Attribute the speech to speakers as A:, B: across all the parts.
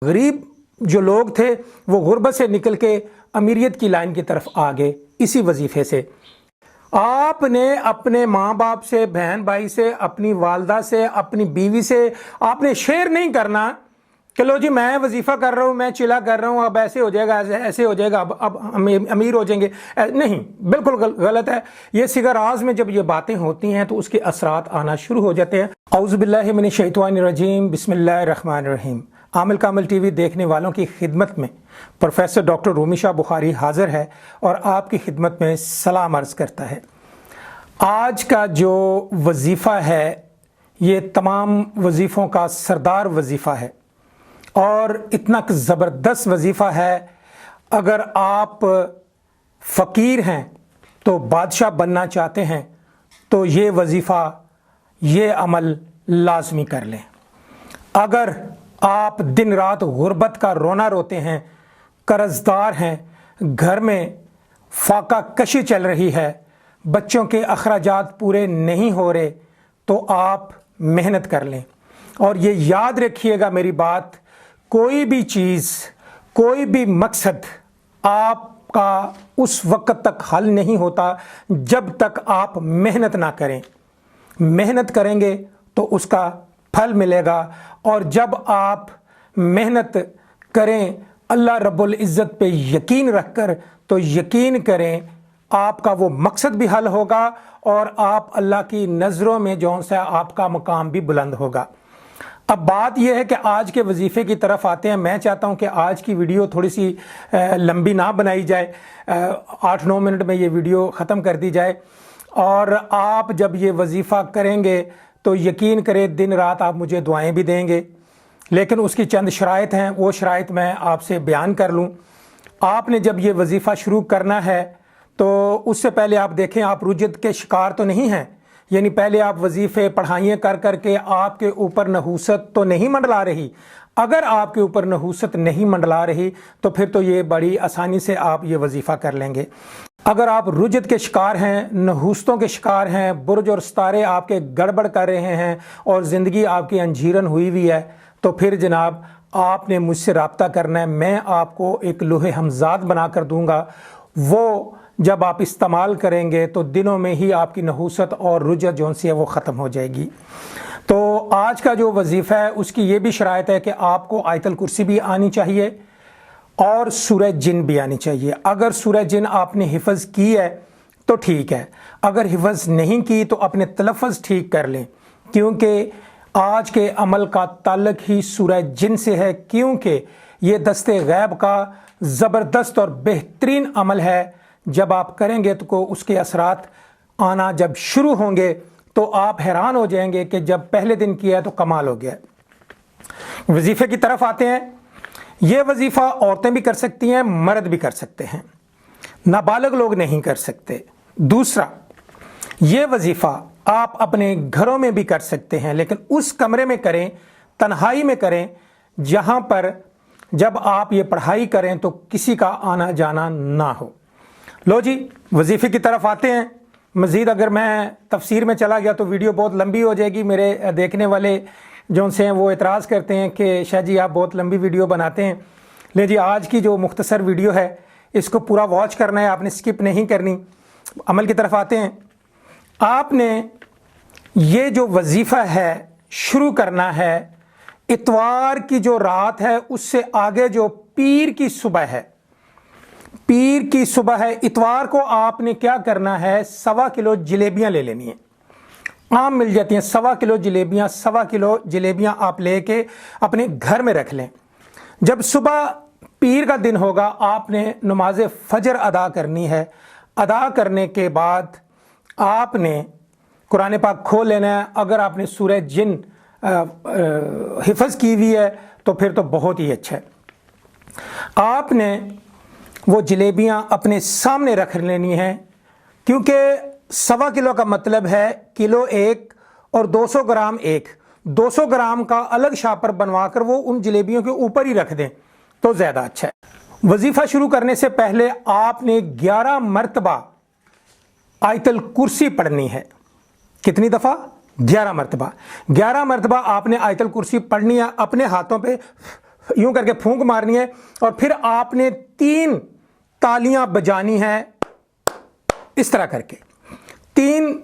A: गरीब जो लोग थे वो गुर्बत से निकल के अमीरियत की लाइन की तरफ आ गए इसी वजीफे से। आपने अपने माँ बाप से, बहन भाई से, अपनी वालदा से, अपनी बीवी से आपने शेयर नहीं करना कि लो जी मैं वजीफ़ा कर रहा हूँ, मैं चिला कर रहा हूँ, अब ऐसे हो जाएगा, ऐसे हो जाएगा, अब अमीर हो जाएंगे। नहीं, बिल्कुल गलत है। ये सिगर आज़ में जब ये बातें होती हैं तो उसके असरात आना शुरू हो जाते हैं। औज़ु बिल्लाहि मिनश शैतानिर रजीम, बिस्मिल्लाहिर रहमानिर रहीम। आमिल कामिल टीवी देखने वालों की खिदमत में प्रोफेसर डॉक्टर रूमी शाह बुखारी हाज़िर है और आपकी खिदमत में सलाम अर्ज़ करता है। आज का जो वजीफ़ा है ये तमाम वजीफ़ों का सरदार वजीफ़ा है और इतना ज़बरदस्त वजीफ़ा है। अगर आप फ़कीर हैं तो बादशाह बनना चाहते हैं तो ये वजीफ़ा, ये अमल लाजमी कर लें। अगर आप दिन रात गुर्बत का रोना रोते हैं, कर्ज़दार हैं, घर में फाका कशी चल रही है, बच्चों के अखराजात पूरे नहीं हो रहे, तो आप मेहनत कर लें। और ये याद रखिएगा मेरी बात, कोई भी चीज़, कोई भी मकसद आपका उस वक्त तक हल नहीं होता जब तक आप मेहनत ना करें। मेहनत करेंगे तो उसका फल मिलेगा। और जब आप मेहनत करें अल्लाह रब्बुल इज़्ज़त पे यकीन रखकर, तो यकीन करें आपका वो मकसद भी हल होगा और आप अल्लाह की नज़रों में जो सा आपका मुकाम भी बुलंद होगा। अब बात यह है कि आज के वजीफ़े की तरफ आते हैं। मैं चाहता हूं कि आज की वीडियो थोड़ी सी लंबी ना बनाई जाए, 8-9 मिनट में ये वीडियो ख़त्म कर दी जाए। और आप जब ये वजीफ़ा करेंगे तो यकीन करें दिन रात आप मुझे दुआएं भी देंगे, लेकिन उसकी चंद शराइत हैं, वो शराइत मैं आपसे बयान कर लूँ। आपने जब ये वजीफ़ा शुरू करना है तो उससे पहले आप देखें आप रुजत के शिकार तो नहीं हैं, यानी पहले आप वजीफ़े पढ़ाइयाँ कर कर के आपके ऊपर नहूसत तो नहीं मंडला रही। अगर आपके ऊपर नहूसत नहीं मंडला रही तो फिर तो ये बड़ी आसानी से आप ये वजीफ़ा कर लेंगे। अगर आप रुजत के शिकार हैं, नहूसतों के शिकार हैं, बुर्ज और सितारे आपके गड़बड़ कर रहे हैं और ज़िंदगी आपकी अंजीरन हुई हुई है, तो फिर जनाब आपने मुझसे रब्ता करना है। मैं आपको एक लोहे हमजाद बना कर दूँगा, वो जब आप इस्तेमाल करेंगे तो दिनों में ही आपकी नहूसत और रुजत जो सी है वो ख़त्म हो जाएगी। तो आज का जो वजीफ़ा है उसकी ये भी शराइत है कि आपको आयतल कुर्सी भी आनी चाहिए और सूरह जिन भी आनी चाहिए। अगर सूरह जिन आपने हिफ़्ज़ की है तो ठीक है, अगर हिफ़्ज़ नहीं की तो अपने तलफ़्फ़ुज़ ठीक कर लें, क्योंकि आज के अमल का ताल्लुक़ ही सूरह जिन से है। क्योंकि ये दस्ते गैब का ज़बरदस्त और बेहतरीन अमल है। जब आप करेंगे तो उसके असरात आना जब शुरू होंगे तो आप हैरान हो जाएंगे कि जब पहले दिन किया तो कमाल हो गया। वजीफ़े की तरफ आते हैं। ये वजीफ़ा औरतें भी कर सकती हैं, मर्द भी कर सकते हैं, नाबालिग लोग नहीं कर सकते। दूसरा, ये वजीफ़ा आप अपने घरों में भी कर सकते हैं, लेकिन उस कमरे में करें, तन्हाई में करें, जहाँ पर जब आप ये पढ़ाई करें तो किसी का आना जाना ना हो। लो जी, वजीफ़े की तरफ आते हैं। मज़ीद अगर मैं तफसीर में चला गया तो वीडियो बहुत लंबी हो जाएगी। मेरे देखने वाले जो से हैं वो एतराज़ करते हैं कि शाह जी आप बहुत लंबी वीडियो बनाते हैं। ले जी, आज की जो मुख्तसर वीडियो है इसको पूरा वॉच करना है, आपने स्किप नहीं करनी। अमल की तरफ आते हैं। आपने ये जो वजीफ़ा है शुरू करना है इतवार की जो रात है उससे आगे जो पीर की सुबह है, पीर की सुबह है, इतवार को आपने क्या करना है, 1.25 किलो जलेबियाँ ले लेनी है। आम मिल जाती हैं 1.25 किलो जलेबियाँ। 1.25 किलो जलेबियाँ आप लेके अपने घर में रख लें। जब सुबह पीर का दिन होगा आपने नमाज फजर अदा करनी है। अदा करने के बाद आपने कुरान पाक खोल लेना है। अगर आपने सूरह जिन हिफ़्ज़ की हुई है तो फिर तो बहुत ही अच्छा है। आपने वो जलेबियाँ अपने सामने रख लेनी है, क्योंकि 1.25 किलो का मतलब है किलो एक और 200 ग्राम एक। 200 ग्राम का अलग शापर बनवा कर वो उन जलेबियों के ऊपर ही रख दें तो ज़्यादा अच्छा है। वजीफ़ा शुरू करने से पहले आपने 11 मरतबा आयतल कुर्सी पढ़नी है। कितनी दफ़ा? 11 मरतबा। 11 मरतबा आपने आयतल कुर्सी पढ़नी है। अपने हाथों पे यूं करके फूंक मारनी है और फिर आपने 3 तालियां बजानी है, इस तरह करके 3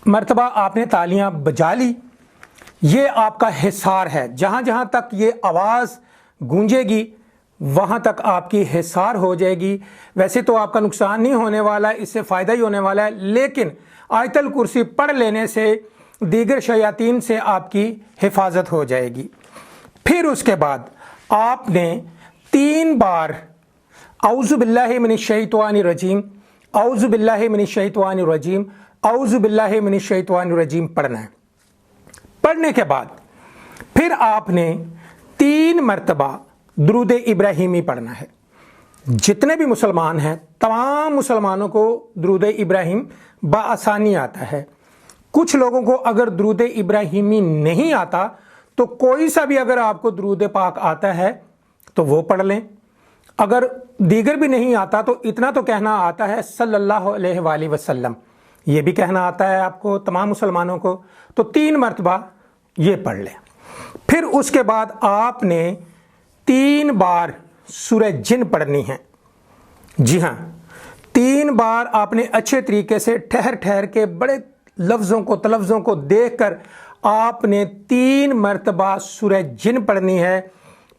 A: मर्तबा आपने तालियां बजा ली। ये आपका हिसार है, जहां जहां तक ये आवाज़ गूंजेगी वहां तक आपकी हिसार हो जाएगी। वैसे तो आपका नुकसान नहीं होने वाला है, इससे फ़ायदा ही होने वाला है, लेकिन आयतल कुर्सी पढ़ लेने से दीगर शयातीन से आपकी हिफाजत हो जाएगी। फिर उसके बाद आपने 3 बार औज़ु बिल्लाहि मिनश शैतानिर रजीम, औज़ु बिल्लाहि मिनश शैतानिर रजीम, औज़ु बिल्लाहि मिनश शैतानिर रजीम पढ़ना है। पढ़ने के बाद फिर आपने 3 मरतबा दुरूद इब्राहिमी पढ़ना है। जितने भी मुसलमान हैं तमाम मुसलमानों को दुरूद इब्राहिम बआसानी आता है। कुछ लोगों को अगर दुरूद इब्राहिमी नहीं आता तो कोई सा भी अगर आपको दुरूद पाक आता है तो वो पढ़ लें। अगर दीगर भी नहीं आता तो इतना तो कहना आता है सल्लल्लाहु अलैहि वसल्लम, ये भी कहना आता है आपको तमाम मुसलमानों को, तो 3 मरतबा ये पढ़ लें। फिर उसके बाद आपने 3 बार सूरह जिन पढ़नी है। जी हाँ, 3 बार आपने अच्छे तरीके से ठहर ठहर के बड़े लफ्ज़ों को तलफ्ज़ों को देखकर आपने 3 मरतबा सूरह जिन पढ़नी है।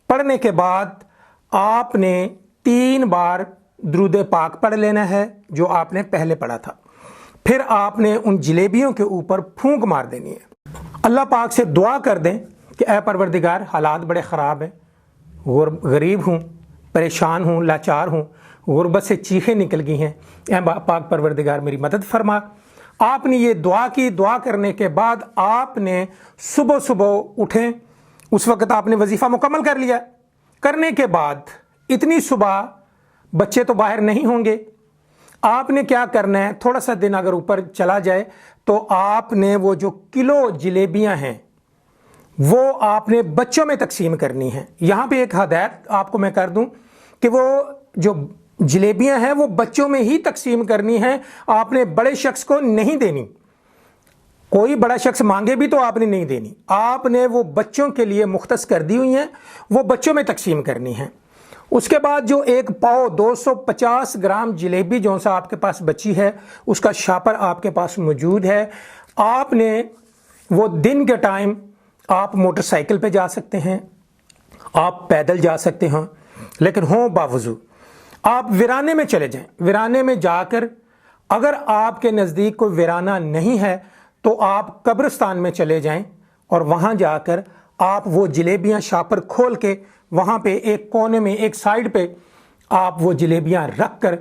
A: पढ़ने के बाद आपने 3 बार दुरूद पाक पढ़ लेना है जो आपने पहले पढ़ा था। फिर आपने उन जलेबियों के ऊपर फूंक मार देनी है। अल्लाह पाक से दुआ कर दें कि ऐ परवरदिगार, हालात बड़े ख़राब हैं, गरीब हूँ, परेशान हूँ, लाचार हूँ, गुर्बत से चीखें निकल गई हैं, ऐ पाक परवरदिगार मेरी मदद फरमा। आपने ये दुआ की। दुआ करने के बाद आपने सुबह सुबह उठें, उस वक़्त आपने वजीफ़ा मुकम्मल कर लिया। करने के बाद इतनी सुबह बच्चे तो बाहर नहीं होंगे, आपने क्या करना है, थोड़ा सा दिन अगर ऊपर चला जाए तो आपने वो जो किलो जलेबियां हैं वो आपने बच्चों में तकसीम करनी है। यहाँ पे एक हदायत आपको मैं कर दूं कि वो जो जलेबियां हैं वो बच्चों में ही तकसीम करनी है, आपने बड़े शख्स को नहीं देनी। कोई बड़ा शख्स मांगे भी तो आपने नहीं देनी, आपने वो बच्चों के लिए मुख्तस कर दी हुई हैं, वो बच्चों में तकसीम करनी है। उसके बाद जो 1 पाव 250 ग्राम जलेबी जो सा आपके पास बची है उसका शापर आपके पास मौजूद है। आपने वो दिन के टाइम आप मोटरसाइकिल पे जा सकते हैं, आप पैदल जा सकते हैं, लेकिन हो बावजूद आप वीराने में चले जाएं। वीराने में जाकर अगर आपके नज़दीक कोई वीराना नहीं है तो आप कब्रिस्तान में चले जाएं और वहाँ जाकर आप वो जलेबियाँ शापर खोल के वहाँ पे एक कोने में एक साइड पे आप वो जलेबियाँ रख कर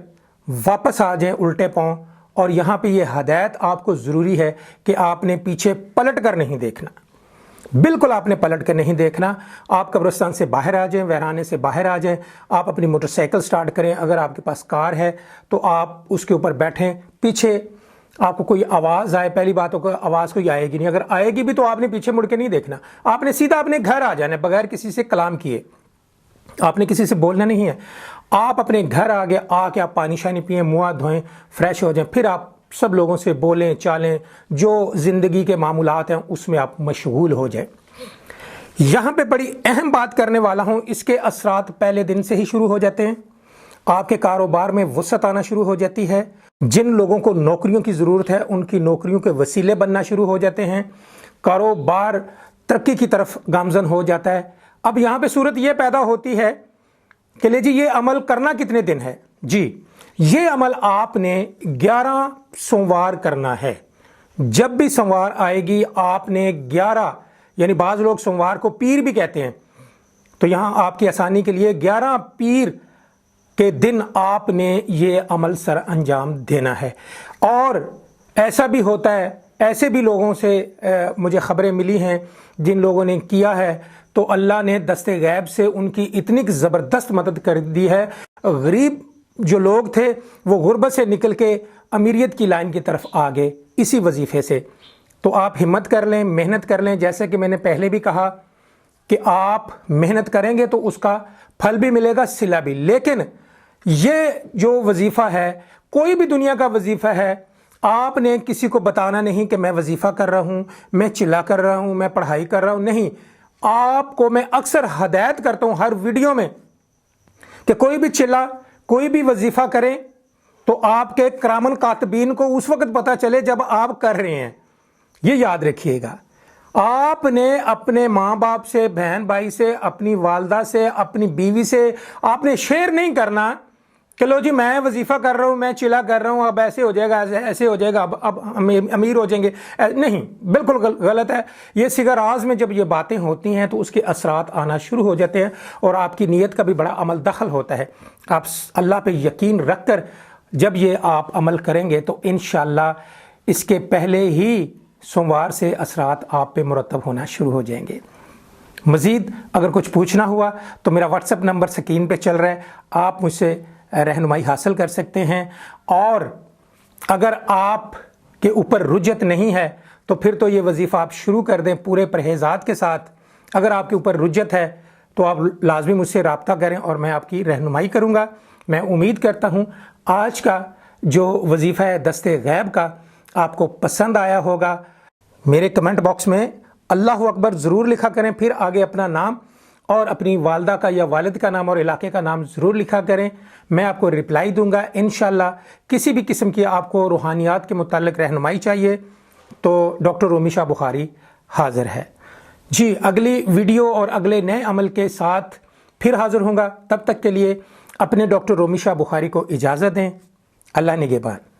A: वापस आ जाएं उल्टे पाँव। और यहाँ पे ये हदायत आपको ज़रूरी है कि आपने पीछे पलट कर नहीं देखना, बिल्कुल आपने पलट कर नहीं देखना। आप कब्रिस्तान से बाहर आ जाएं, वहराने से बाहर आ जाएं, आप अपनी मोटरसाइकिल स्टार्ट करें, अगर आपके पास कार है तो आप उसके ऊपर बैठें। पीछे आपको कोई आवाज़ आए, पहली बात तो आवाज़ कोई आएगी नहीं, अगर आएगी भी तो आपने पीछे मुड़ के नहीं देखना, आपने सीधा अपने घर आ जाना बगैर किसी से कलाम किए, आपने किसी से बोलना नहीं है। आप अपने घर आके आप पानी शानी पिएं, मुँह हाथ धोएं, फ्रेश हो जाएं, फिर आप सब लोगों से बोलें चालें, जो ज़िंदगी के मामूलात हैं उसमें आप मशगूल हो जाएं। यहाँ पे बड़ी अहम बात करने वाला हूँ, इसके असरात पहले दिन से ही शुरू हो जाते हैं। आपके कारोबार में वसअत आना शुरू हो जाती है। जिन लोगों को नौकरियों की ज़रूरत है उनकी नौकरियों के वसीले बनना शुरू हो जाते हैं। कारोबार तरक्की की तरफ गामजन हो जाता है। अब यहाँ पे सूरत ये पैदा होती है कि ले जी ये अमल करना कितने दिन है। जी ये अमल आपने 11 सोमवार करना है। जब भी सोमवार आएगी आपने 11, यानी बाज़ लोग सोमवार को पीर भी कहते हैं, तो यहाँ आपकी आसानी के लिए 11 पीर के दिन आपने ये अमल सर अंजाम देना है। और ऐसा भी होता है, ऐसे भी लोगों से मुझे ख़बरें मिली हैं जिन लोगों ने किया है तो अल्लाह ने दस्ते गैब से उनकी इतनी ज़बरदस्त मदद कर दी है। गरीब जो लोग थे वो गुर्बत से निकल के अमीरियत की लाइन की तरफ आ गए इसी वजीफ़े से। तो आप हिम्मत कर लें, मेहनत कर लें। जैसे कि मैंने पहले भी कहा कि आप मेहनत करेंगे तो उसका फल भी मिलेगा, सिला भी। लेकिन ये जो वजीफ़ा है, कोई भी दुनिया का वजीफ़ा है, आपने किसी को बताना नहीं कि मैं वजीफ़ा कर रहा हूँ, मैं चिल्ला कर रहा हूँ, मैं पढ़ाई कर रहा हूँ, नहीं। آپ کو میں اکثر ہدایت کرتا ہوں ہر ویڈیو میں کہ کوئی بھی چلا کوئی بھی وظیفہ کریں تو آپ کے کرامن کاتبین کو اس وقت پتہ چلے جب آپ کر رہے ہیں. یہ یاد رکھیے گا. آپ نے اپنے ماں باپ سے، بہن بھائی سے، اپنی والدہ سے، اپنی بیوی سے آپ نے شیئر نہیں کرنا کہ لو جی میں وظیفہ کر رہا ہوں، میں چلا کر رہا ہوں، اب ایسے ہو جائے گا، ایسے ہو جائے گا، اب امیر ہو جائیں گے. نہیں، بالکل غلط ہے. یہ صغر آز میں جب یہ باتیں ہوتی ہیں تو اس کے اثرات آنا شروع ہو جاتے ہیں اور آپ کی نیت کا بھی بڑا عمل دخل ہوتا ہے. آپ اللہ پہ یقین رکھ کر جب یہ آپ عمل کریں گے تو انشاءاللہ اس کے پہلے ہی سوموار سے اثرات آپ پہ مرتب ہونا شروع ہو جائیں گے. مزید اگر کچھ پوچھنا ہوا تو میرا واٹس ایپ نمبر سکرین پہ چل رہا ہے، آپ مجھ سے رہنمائی حاصل کر سکتے ہیں. اور اگر آپ کے اوپر رجت نہیں ہے تو پھر تو یہ وظیفہ آپ شروع کر دیں پورے پرہیزات کے ساتھ. اگر آپ کے اوپر رجت ہے تو آپ لازمی مجھ سے رابطہ کریں اور میں آپ کی رہنمائی کروں گا. میں امید کرتا ہوں آج کا جو وظیفہ ہے دست غیب کا آپ کو پسند آیا ہوگا. میرے کمنٹ باکس میں اللہ اکبر ضرور لکھا کریں، پھر آگے اپنا نام اور اپنی والدہ کا یا والد کا نام اور علاقے کا نام ضرور لکھا کریں. میں آپ کو رپلائی دوں گا انشاءاللہ. کسی بھی قسم کی آپ کو روحانیات کے متعلق رہنمائی چاہیے تو ڈاکٹر رومی شاہ بخاری حاضر ہے. جی اگلی ویڈیو اور اگلے نئے عمل کے ساتھ پھر حاضر ہوں گا. تب تک کے لیے اپنے ڈاکٹر رومی شاہ بخاری کو اجازت دیں. اللہ نگہبان.